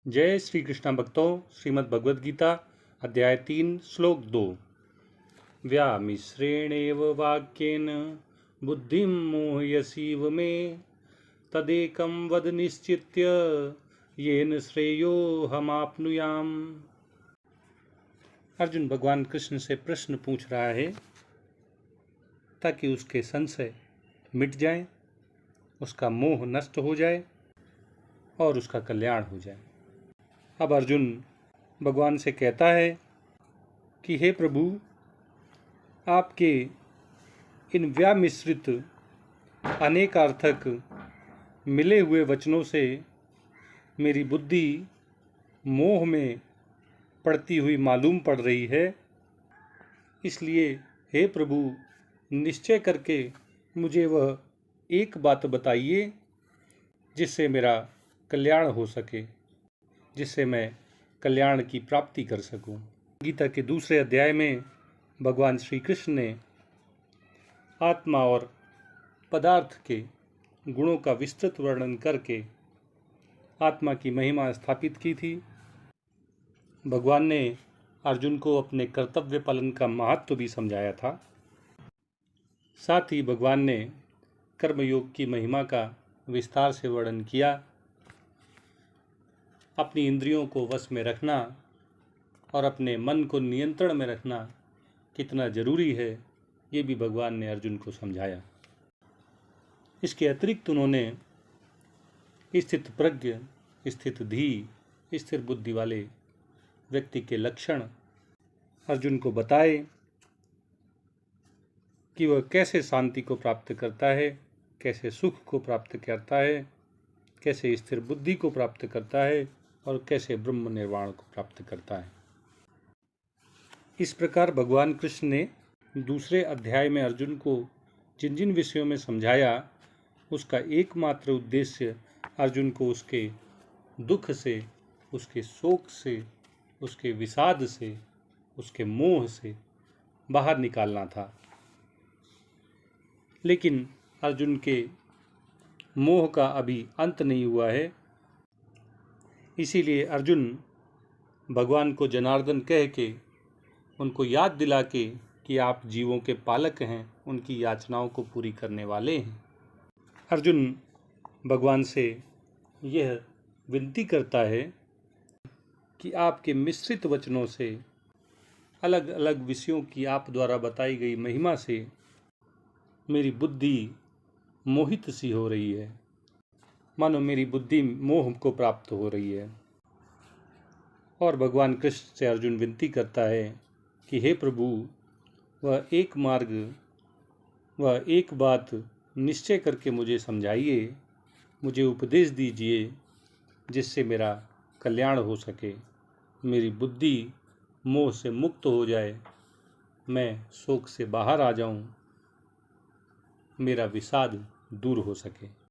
जय श्री कृष्ण भक्तों। श्रीमद् भगवद गीता अध्याय 3 श्लोक 2। व्यामिश्रेणेव वाक्येन बुद्धिं मोहयसीव मे तदेकं वद निश्चित्य येन श्रेयोहमाप्नुयाम। अर्जुन भगवान कृष्ण से प्रश्न पूछ रहा है ताकि उसके संशय मिट जाए, उसका मोह नष्ट हो जाए और उसका कल्याण हो जाए। अब अर्जुन भगवान से कहता है कि हे प्रभु, आपके इन व्यामिश्रित अनेकार्थक मिले हुए वचनों से मेरी बुद्धि मोह में पड़ती हुई मालूम पड़ रही है। इसलिए हे प्रभु, निश्चय करके मुझे वह एक बात बताइए जिससे मेरा कल्याण हो सके, जिससे मैं कल्याण की प्राप्ति कर सकूं। गीता के दूसरे अध्याय में भगवान श्री कृष्ण ने आत्मा और पदार्थ के गुणों का विस्तृत वर्णन करके आत्मा की महिमा स्थापित की थी। भगवान ने अर्जुन को अपने कर्तव्य पालन का महत्व भी समझाया था। साथ ही भगवान ने कर्मयोग की महिमा का विस्तार से वर्णन किया। अपनी इंद्रियों को वश में रखना और अपने मन को नियंत्रण में रखना कितना जरूरी है, ये भी भगवान ने अर्जुन को समझाया। इसके अतिरिक्त उन्होंने स्थित प्रज्ञ, स्थित धी, स्थिर बुद्धि वाले व्यक्ति के लक्षण अर्जुन को बताए कि वह कैसे शांति को प्राप्त करता है, कैसे सुख को प्राप्त करता है, कैसे स्थिर बुद्धि को प्राप्त करता है और कैसे ब्रह्म निर्वाण को प्राप्त करता है। इस प्रकार भगवान कृष्ण ने दूसरे अध्याय में अर्जुन को जिन जिन विषयों में समझाया, उसका एकमात्र उद्देश्य अर्जुन को उसके दुख से, उसके शोक से, उसके विषाद से, उसके मोह से बाहर निकालना था। लेकिन अर्जुन के मोह का अभी अंत नहीं हुआ है। इसीलिए अर्जुन भगवान को जनार्दन कह के उनको याद दिला के कि आप जीवों के पालक हैं, उनकी याचनाओं को पूरी करने वाले हैं। अर्जुन भगवान से यह विनती करता है कि आपके मिश्रित वचनों से, अलग अलग विषयों की आप द्वारा बताई गई महिमा से मेरी बुद्धि मोहित सी हो रही है, मानो मेरी बुद्धि मोह को प्राप्त हो रही है। और भगवान कृष्ण से अर्जुन विनती करता है कि हे प्रभु, वह एक मार्ग, वह एक बात निश्चय करके मुझे समझाइए, मुझे उपदेश दीजिए जिससे मेरा कल्याण हो सके, मेरी बुद्धि मोह से मुक्त हो जाए, मैं शोक से बाहर आ जाऊं, मेरा विषाद दूर हो सके।